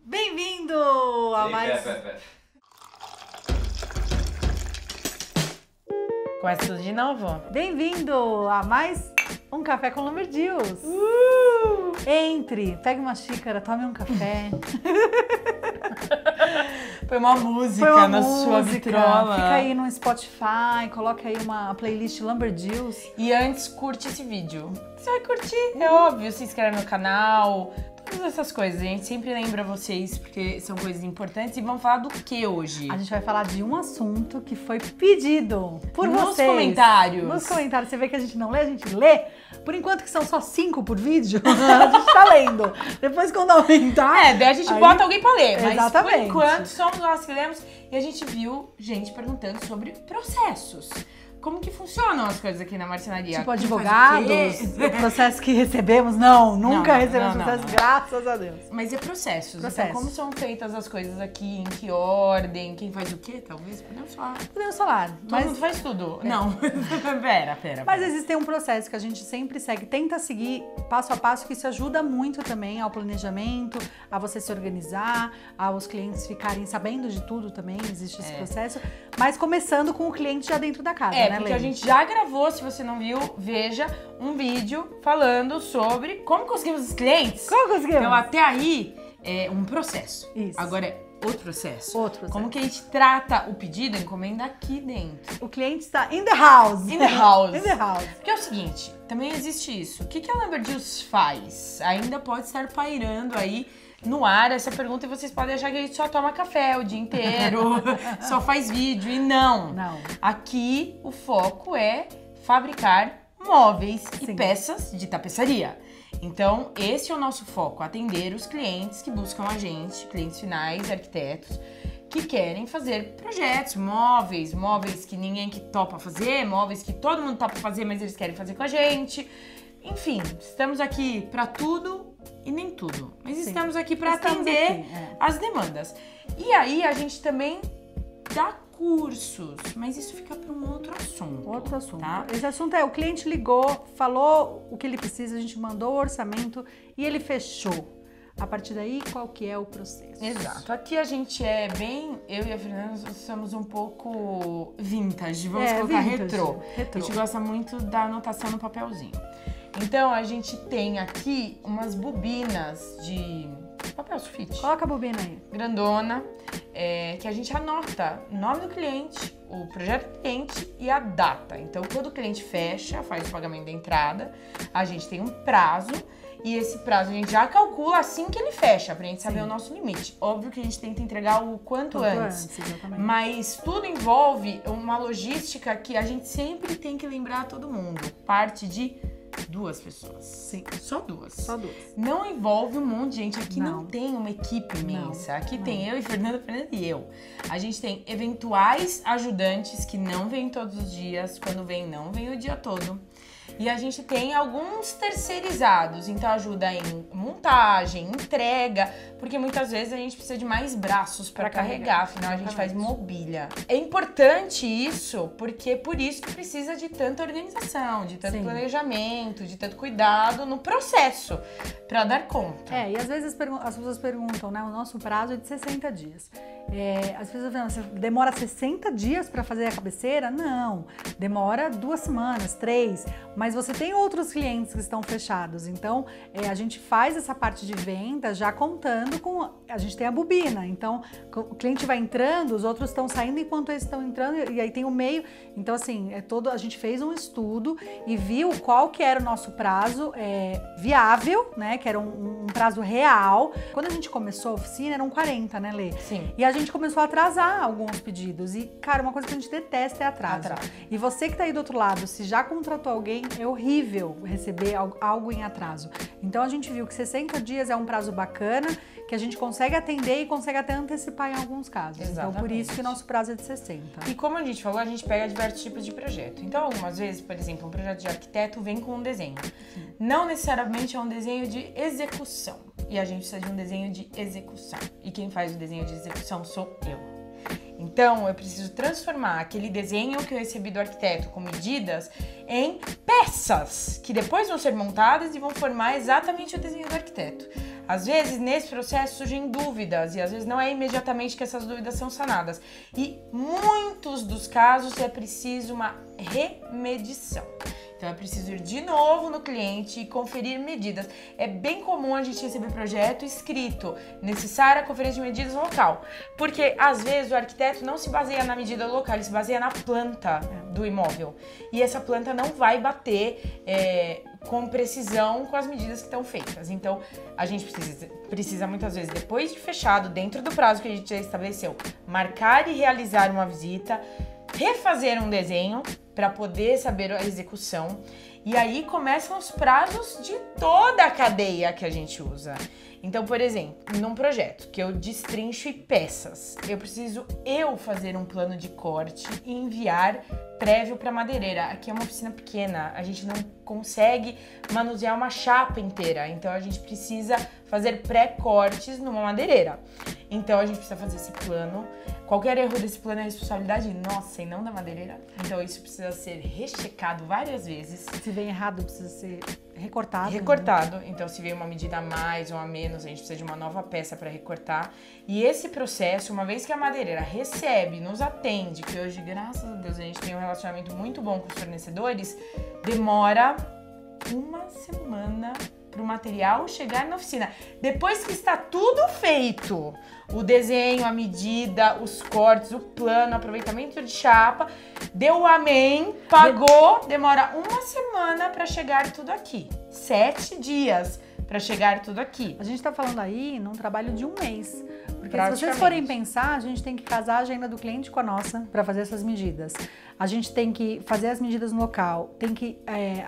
Bem-vindo a mais... Começa tudo de novo. Bem-vindo a mais um Café com Lumberjills. Entre, pegue uma xícara, tome um café. Põe uma música na sua vitrola. Fica aí no Spotify, coloca aí uma playlist Lumberjills. E antes, curte esse vídeo. Você vai curtir, é óbvio. Se inscreve no canal, todas essas coisas. A gente sempre lembra vocês, porque são coisas importantes. E vamos falar do que hoje? A gente vai falar de um assunto que foi pedido por vocês. Nos comentários. Nos comentários. Você vê que a gente não lê, a gente lê. Por enquanto que são só 5 por vídeo, a gente tá lendo. Depois quando aumentar... daí a gente bota alguém pra ler. Mas exatamente. Por enquanto somos nós que lemos. E a gente viu gente perguntando sobre processos. Como que funcionam as coisas aqui na marcenaria? Tipo, advogados, o processo que recebemos. Não, nunca recebemos processo, graças a Deus. Mas é processos. Então, como são feitas as coisas aqui, em que ordem, quem faz o quê, talvez? Podemos falar. Podemos falar. Todo mundo faz tudo. Não. pera. Mas existe um processo que a gente sempre segue, tenta seguir passo a passo, que isso ajuda muito também ao planejamento, a você se organizar, aos clientes ficarem sabendo de tudo também, existe esse processo. Mas começando com o cliente já dentro da casa, porque a gente já gravou, se você não viu, veja um vídeo falando sobre como conseguimos os clientes. Como conseguimos? Então até aí é um processo. Isso. Agora é outro processo. Outro processo. Como que a gente trata o pedido, a encomenda aqui dentro. O cliente está in the house. In the house. In the house. Porque é o seguinte, também existe isso. O que a Lumberjills faz? Ainda pode estar pairando aí no ar essa pergunta e vocês podem achar que a gente só toma café o dia inteiro, só faz vídeo, e não. Aqui o foco é fabricar móveis e peças de tapeçaria. Então esse é o nosso foco, atender os clientes que buscam a gente, clientes finais, arquitetos, que querem fazer projetos, móveis que ninguém que topa fazer, móveis que todo mundo topa fazer, mas eles querem fazer com a gente. Enfim, estamos aqui para tudo e nem tudo, mas estamos aqui para atender as demandas. E aí a gente também dá cursos, mas isso fica para um outro assunto. Outro assunto. Tá? Esse assunto é, o cliente ligou, falou o que ele precisa, a gente mandou o orçamento e ele fechou. A partir daí, qual que é o processo? Exato. Aqui a gente é bem... Eu e a Fernanda somos um pouco vintage, vamos colocar retrô. A gente gosta muito da anotação no papelzinho. Então, a gente tem aqui umas bobinas de papel sulfite. Coloca a bobina aí. Grandona, que a gente anota o nome do cliente, o projeto do cliente e a data. Então, quando o cliente fecha, faz o pagamento da entrada, a gente tem um prazo. E esse prazo a gente já calcula assim que ele fecha, pra gente saber o nosso limite. Óbvio que a gente tenta entregar o quanto antes. Mas tudo envolve uma logística que a gente sempre tem que lembrar a todo mundo. Parte de 2 pessoas. Sim. Só 2. Só 2. Não envolve um monte de gente. Aqui não tem uma equipe imensa. Aqui tem eu e Fernanda e eu. A gente tem eventuais ajudantes que não vêm todos os dias. Quando vem, não vem o dia todo. E a gente tem alguns terceirizados, então ajuda em montagem, entrega, porque muitas vezes a gente precisa de mais braços para carregar, afinal a gente faz mobília. É importante isso, porque por isso que precisa de tanta organização, de tanto planejamento, de tanto cuidado no processo, para dar conta. E às vezes as pessoas perguntam, né, o nosso prazo é de 60 dias. As pessoas falam, você demora 60 dias para fazer a cabeceira? Não, demora 2 semanas, 3, mas você tem outros clientes que estão fechados, então a gente faz essa parte de venda já contando com, a gente tem a bobina, então o cliente vai entrando, os outros estão saindo enquanto eles estão entrando, e aí tem o meio, então assim, a gente fez um estudo e viu qual que era o nosso prazo viável, né, que era um prazo real. Quando a gente começou a oficina eram 40, né, Lê? Sim. E a gente começou a atrasar alguns pedidos. E, cara, uma coisa que a gente detesta é atraso. E você que tá aí do outro lado, se já contratou alguém, é horrível receber algo em atraso. Então a gente viu que 60 dias é um prazo bacana, que a gente consegue atender e consegue até antecipar em alguns casos. Então por isso que o nosso prazo é de 60. E como a gente falou, a gente pega diversos tipos de projeto. Então algumas vezes, por exemplo, um projeto de arquiteto vem com um desenho. Não necessariamente é um desenho de execução. E a gente precisa de um desenho de execução. E quem faz o desenho de execução sou eu. Então, eu preciso transformar aquele desenho que eu recebi do arquiteto com medidas em peças que depois vão ser montadas e vão formar exatamente o desenho do arquiteto. às vezes nesse processo surgem dúvidas e às vezes não é imediatamente que essas dúvidas são sanadas. E muitos dos casos é preciso uma remedição. Então é preciso ir de novo no cliente e conferir medidas. É bem comum a gente receber projeto escrito, necessária conferência de medidas local. Porque às vezes o arquiteto não se baseia na medida local, ele se baseia na planta do imóvel. E essa planta não vai bater com precisão com as medidas que estão feitas. Então a gente precisa muitas vezes, depois de fechado, dentro do prazo que a gente já estabeleceu, marcar e realizar uma visita, refazer um desenho para poder saber a execução. E aí começam os prazos de toda a cadeia que a gente usa. Então, por exemplo, num projeto que eu destrincho em peças, eu preciso fazer um plano de corte e enviar prévio para madeireira. Aqui é uma oficina pequena, a gente não consegue manusear uma chapa inteira, então a gente precisa fazer pré-cortes numa madeireira. Então a gente precisa fazer esse plano. Qualquer erro desse plano é responsabilidade nossa e não da madeireira. Então isso precisa ser rechecado várias vezes. Se vem errado, precisa ser recortado. Recortado. Né? Então se vem uma medida a mais ou a menos, a gente precisa de uma nova peça para recortar. E esse processo, uma vez que a madeireira recebe, nos atende, que hoje, graças a Deus, a gente tem um relacionamento muito bom com os fornecedores, demora uma semana para o material chegar na oficina. Depois que está tudo feito, o desenho, a medida, os cortes, o plano, aproveitamento de chapa, deu o amém, pagou, demora uma semana para chegar tudo aqui. 7 dias para chegar tudo aqui. A gente está falando aí num trabalho de um mês. Porque se vocês forem pensar, a gente tem que casar a agenda do cliente com a nossa para fazer essas medidas. A gente tem que fazer as medidas no local, tem que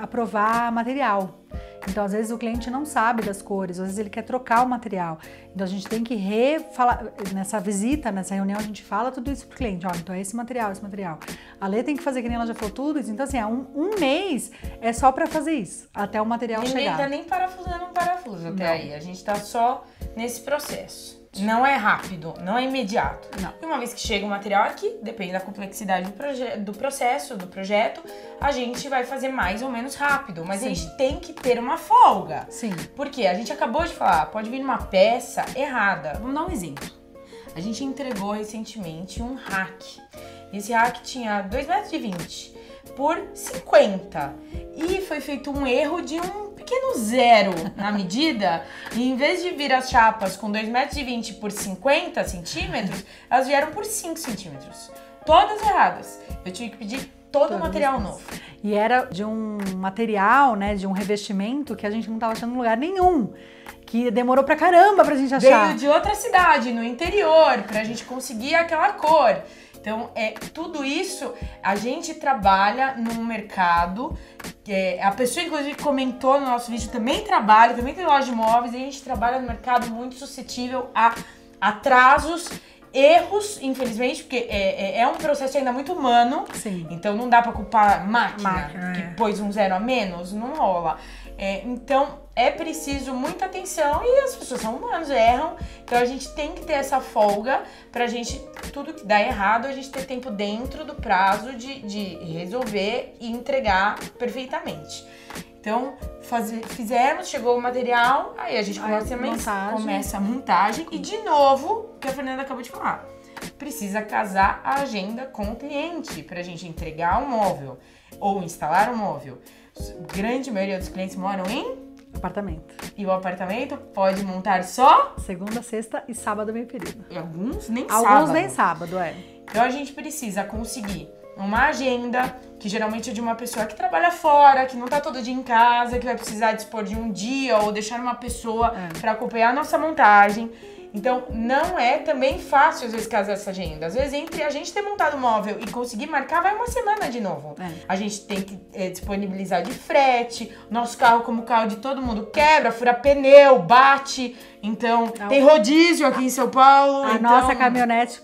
aprovar material. Então, às vezes, o cliente não sabe das cores, às vezes ele quer trocar o material. Então, a gente tem que refalar, nessa visita, nessa reunião, a gente fala tudo isso pro cliente. Ó, então é esse material, esse material. A Lê tem que fazer, que nem ela já falou, tudo isso. Então, assim, um mês é só pra fazer isso, até o material chegar. Ninguém tá nem parafusando um parafuso até aí. A gente tá só nesse processo. Não é rápido, não é imediato. Não. E uma vez que chega o material aqui, depende da complexidade do processo, do projeto, a gente vai fazer mais ou menos rápido. Mas Sim. A gente tem que ter uma folga. Sim. Porque a gente acabou de falar, pode vir uma peça errada. Vamos dar um exemplo. A gente entregou recentemente um rack. Esse rack tinha 2,20 m por 50. E foi feito um erro de um pequeno zero na medida, e em vez de vir as chapas com 2,20 m por 50 centímetros, elas vieram por 5 centímetros. Todas erradas. Eu tive que pedir todo o material novo. E era de um material, né, de um revestimento que a gente não tava achando em lugar nenhum. Que demorou pra caramba pra gente achar. Veio de outra cidade, no interior, pra gente conseguir aquela cor. Então, tudo isso a gente trabalha num mercado, a pessoa inclusive comentou no nosso vídeo, também trabalha, também tem loja de imóveis, e a gente trabalha no mercado muito suscetível a atrasos, erros, infelizmente, porque é um processo ainda muito humano. Sim. Então não dá pra culpar máquina que pôs um zero a menos, não rola. Então é preciso muita atenção e as pessoas são humanos, erram. Então a gente tem que ter essa folga pra gente, tudo que dá errado, a gente ter tempo dentro do prazo de resolver e entregar perfeitamente. Então fizemos, chegou o material, aí a gente começa a montagem e de novo, o que a Fernanda acabou de falar, precisa casar a agenda com o cliente pra gente entregar o móvel ou instalar o móvel. A grande maioria dos clientes moram em apartamento. E o apartamento pode montar só segunda, sexta e sábado meio período. E alguns nem sábado, Então a gente precisa conseguir uma agenda, que geralmente é de uma pessoa que trabalha fora, que não tá todo dia em casa, que vai precisar dispor de um dia ou deixar uma pessoa para acompanhar a nossa montagem. Então, não é também fácil, às vezes, casar essa agenda. Às vezes, entre a gente ter montado o móvel e conseguir marcar, vai uma semana de novo. A gente tem que disponibilizar de frete. Nosso carro, como o carro de todo mundo, quebra, fura pneu, bate. Então, tem rodízio aqui em São Paulo. A nossa caminhonete,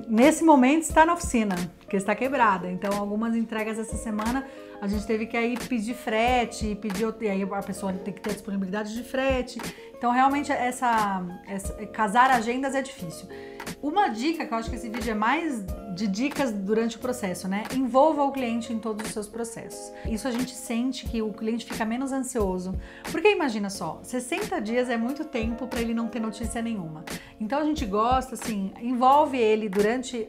nesse momento, está na oficina, porque está quebrada. Então, algumas entregas essa semana, a gente teve que aí pedir frete, e aí a pessoa tem que ter disponibilidade de frete. Então, realmente, casar agendas é difícil. Uma dica que eu acho que esse vídeo é mais de dicas durante o processo, né? Envolva o cliente em todos os seus processos. Isso a gente sente que o cliente fica menos ansioso. Porque imagina só, 60 dias é muito tempo para ele não ter notícia nenhuma. Então a gente gosta, assim, envolve ele durante,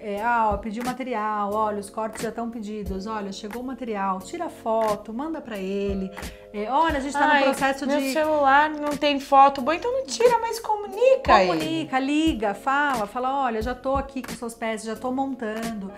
pediu material, olha, os cortes já estão pedidos, olha, chegou o material, tira foto, manda para ele. Olha, a gente tá no processo meu celular não tem foto boa, então não tira, mas comunica ele. Liga, fala, olha, já tô aqui com suas peças, já tô montando.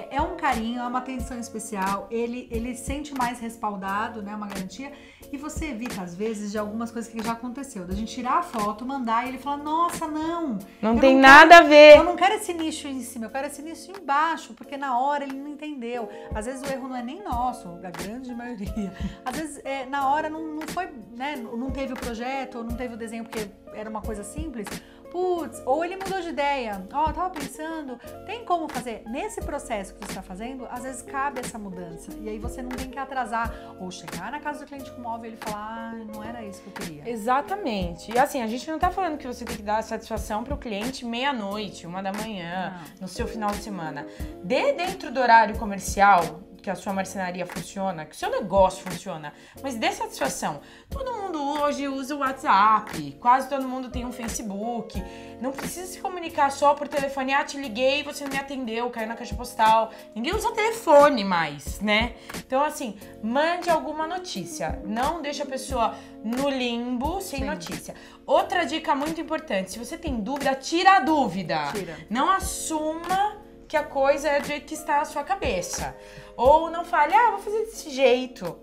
É um carinho, é uma atenção especial, ele sente mais respaldado, né, uma garantia, e você evita, às vezes, de algumas coisas que já aconteceu, da gente tirar a foto, mandar, e ele fala, nossa, não tem nada a ver. Eu não quero esse nicho em cima, eu quero esse nicho embaixo, porque na hora ele não entendeu. Às vezes o erro não é nem nosso, a grande maioria. Às vezes, na hora não foi, né, não teve o projeto, ou não teve o desenho porque era uma coisa simples. Putz, ou ele mudou de ideia. Tava pensando, tem como fazer? Nesse processo que você está fazendo, às vezes cabe essa mudança. E aí você não tem que atrasar. Ou chegar na casa do cliente com o móvel e ele falar, não era isso que eu queria. Exatamente. E assim, a gente não tá falando que você tem que dar satisfação pro cliente meia-noite, 1h, no seu final de semana. Dentro do horário comercial, que a sua marcenaria funciona, que o seu negócio funciona, mas dê satisfação. Todo mundo hoje usa o WhatsApp, quase todo mundo tem um Facebook, não precisa se comunicar só por telefone, te liguei, você não me atendeu, caiu na caixa postal, ninguém usa telefone mais, né? Então assim, mande alguma notícia, não deixe a pessoa no limbo sem notícia. Outra dica muito importante, se você tem dúvida, tira a dúvida. Não assuma que a coisa é do jeito que está a sua cabeça. Ou não fale, vou fazer desse jeito.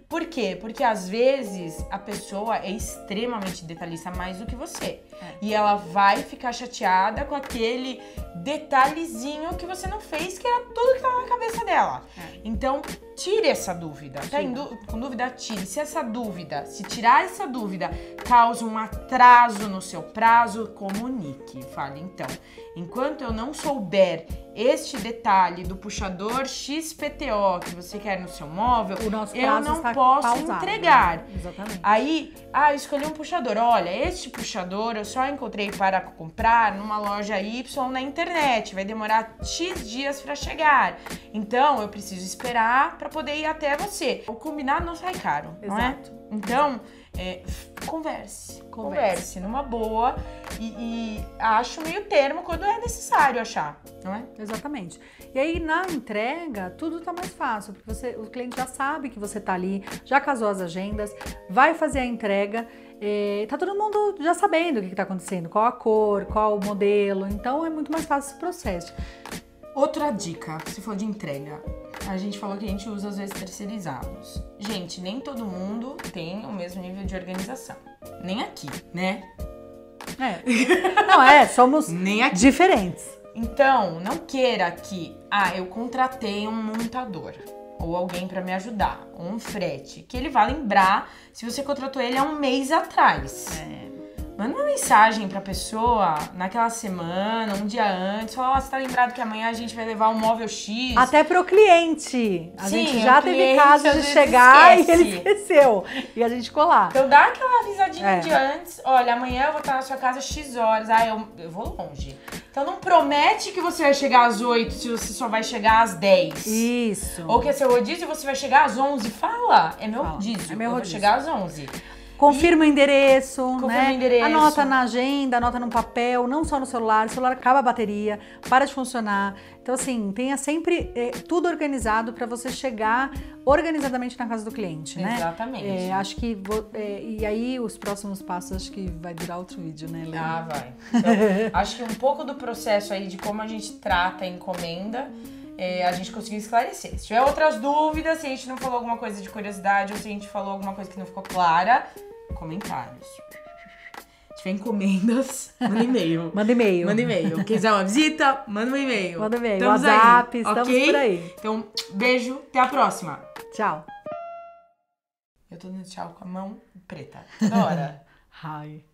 Por quê? Porque às vezes a pessoa é extremamente detalhista mais do que você. E ela vai ficar chateada com aquele detalhezinho que você não fez, que era tudo que estava na cabeça dela. Então, tire essa dúvida. Tá com dúvida? Tire. Se tirar essa dúvida, causa um atraso no seu prazo, comunique. Fale, então, enquanto eu não souber este detalhe do puxador XPTO que você quer no seu móvel, eu não posso entregar. Exatamente. Aí, eu escolhi um puxador. Olha, este puxador eu só encontrei para comprar numa loja Y na internet. Vai demorar X dias para chegar. Então, eu preciso esperar para poder ir até você. O combinado não sai caro, não é? Então, converse numa boa e ache o meio termo quando é necessário achar, não é? Exatamente. E aí na entrega tudo tá mais fácil, porque o cliente já sabe que você tá ali, já casou as agendas, vai fazer a entrega, tá todo mundo já sabendo o que tá acontecendo, qual a cor, qual o modelo, então é muito mais fácil esse processo. Outra dica, se for de entrega, a gente falou que a gente usa às vezes terceirizados. Gente, nem todo mundo tem o mesmo nível de organização. Nem aqui, né? Somos diferentes. Então, não queira que, eu contratei um montador, ou alguém pra me ajudar, ou um frete, que ele vai lembrar se você contratou ele há um mês atrás. Manda uma mensagem pra pessoa naquela semana, um dia antes, fala, você tá lembrado que amanhã a gente vai levar um móvel X? Até pro cliente. A Sim, gente já teve casos de chegar esquece. E ele esqueceu. E a gente colar. Então dá aquela avisadinha um dia antes, olha, amanhã eu vou estar na sua casa X horas, eu vou longe. Então não promete que você vai chegar às 8 se você só vai chegar às 10. Isso. Ou que é seu rodízio e você vai chegar às 11. Fala, é meu rodízio, eu vou chegar às 11. Confirma o endereço, Confirma o endereço. Anota na agenda, anota no papel, não só no celular. O celular acaba a bateria, para de funcionar. Então, assim, tenha sempre tudo organizado para você chegar organizadamente na casa do cliente, né? Exatamente. Acho que... e aí, os próximos passos, acho que vai durar outro vídeo, né, Lê? Vai. Então, acho que um pouco do processo aí de como a gente trata a encomenda, a gente conseguiu esclarecer. Se tiver outras dúvidas, se a gente não falou alguma coisa de curiosidade ou se a gente falou alguma coisa que não ficou clara, comentários. Se tiver encomendas, manda e-mail. Manda e-mail. Manda e-mail. Quiser uma visita, manda um e-mail. Manda e-mail. Estamos WhatsApp, aí, estamos okay? por aí. Então, beijo, até a próxima. Tchau. Eu tô dando tchau com a mão preta. Toda hora. Hi.